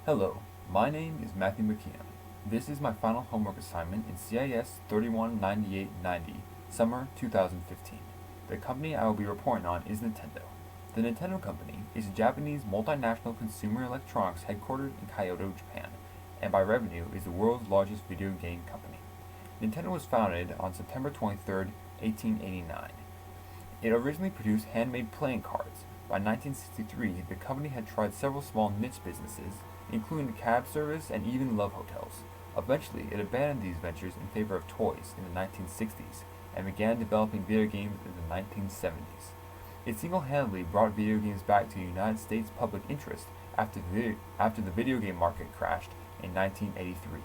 Hello, my name is Matthew McKeon. This is my final homework assignment in CIS 319890, summer 2015. The company I will be reporting on is Nintendo. The Nintendo Company is a Japanese multinational consumer electronics headquartered in Kyoto, Japan, and by revenue is the world's largest video game company. Nintendo was founded on September 23, 1889. It originally produced handmade playing cards. By 1963, the company had tried several small niche businesses, including cab service and even love hotels. Eventually, it abandoned these ventures in favor of toys in the 1960s and began developing video games in the 1970s. It single-handedly brought video games back to the United States public interest after the video game market crashed in 1983.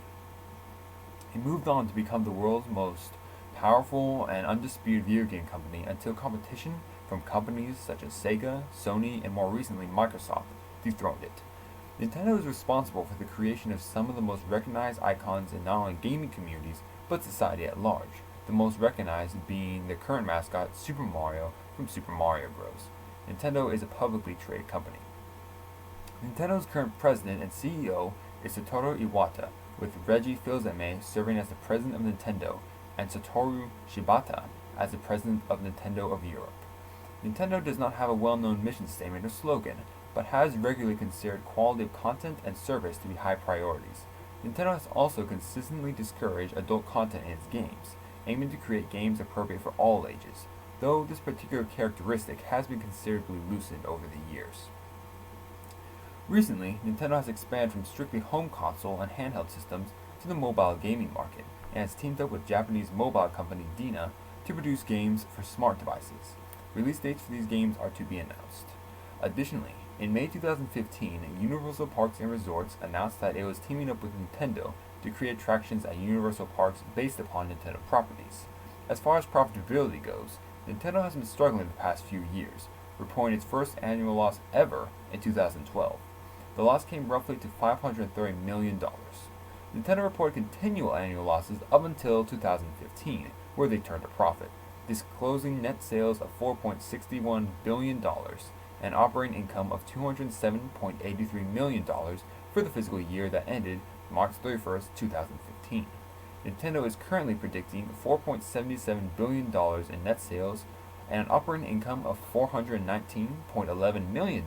It moved on to become the world's most powerful and undisputed video game company until competition from companies such as Sega, Sony, and more recently Microsoft dethroned it. Nintendo is responsible for the creation of some of the most recognized icons in not only gaming communities, but society at large, the most recognized being the current mascot Super Mario from Super Mario Bros. Nintendo is a publicly traded company. Nintendo's current president and CEO is Satoru Iwata, with Reggie Fils-Aimé serving as the president of Nintendo and Satoru Shibata as the president of Nintendo of Europe. Nintendo does not have a well-known mission statement or slogan, but has regularly considered quality of content and service to be high priorities. Nintendo has also consistently discouraged adult content in its games, aiming to create games appropriate for all ages, though this particular characteristic has been considerably loosened over the years. Recently, Nintendo has expanded from strictly home console and handheld systems to the mobile gaming market, and has teamed up with Japanese mobile company DINA to produce games for smart devices. Release dates for these games are to be announced. Additionally, in May 2015, Universal Parks & Resorts announced that it was teaming up with Nintendo to create attractions at Universal Parks based upon Nintendo properties. As far as profitability goes, Nintendo has been struggling the past few years, reporting its first annual loss ever in 2012. The loss came roughly to $530 million. Nintendo reported continual annual losses up until 2015, where they turned a profit, disclosing net sales of $4.61 billion and operating income of $207.83 million for the fiscal year that ended March 31, 2015. Nintendo is currently predicting $4.77 billion in net sales and an operating income of $419.11 million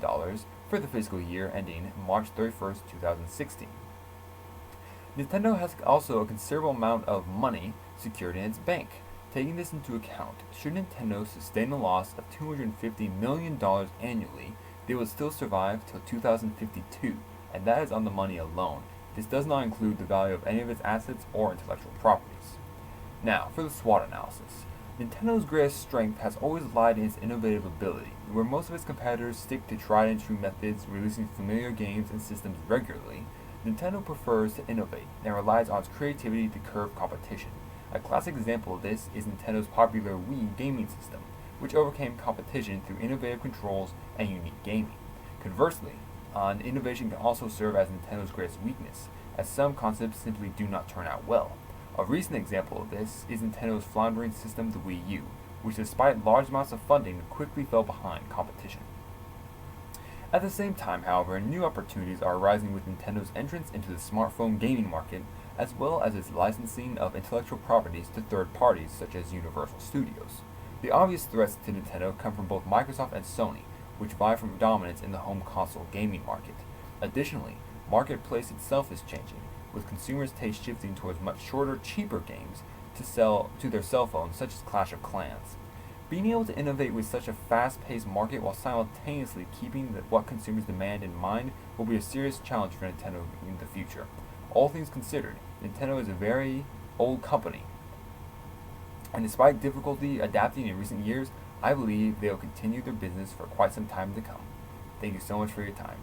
for the fiscal year ending March 31, 2016. Nintendo has also a considerable amount of money secured in its bank. Taking this into account, should Nintendo sustain a loss of $250 million annually, they would still survive till 2052, and that is on the money alone. This does not include the value of any of its assets or intellectual properties. Now, for the SWOT analysis. Nintendo's greatest strength has always lied in its innovative ability, where most of its competitors stick to tried and true methods, releasing familiar games and systems regularly. Nintendo prefers to innovate and relies on its creativity to curb competition. A classic example of this is Nintendo's popular Wii gaming system, which overcame competition through innovative controls and unique gaming. Conversely, innovation can also serve as Nintendo's greatest weakness, as some concepts simply do not turn out well. A recent example of this is Nintendo's floundering system, the Wii U, which despite large amounts of funding quickly fell behind competition. At the same time, however, new opportunities are arising with Nintendo's entrance into the smartphone gaming market, as well as its licensing of intellectual properties to third parties such as Universal Studios. The obvious threats to Nintendo come from both Microsoft and Sony, which vie for dominance in the home console gaming market. Additionally, marketplace itself is changing, with consumers' taste shifting towards much shorter, cheaper games to sell to their cell phones, such as Clash of Clans. Being able to innovate with such a fast-paced market while simultaneously keeping what consumers demand in mind will be a serious challenge for Nintendo in the future. All things considered, Nintendo is a very old company, and despite difficulty adapting in recent years, I believe they will continue their business for quite some time to come. Thank you so much for your time.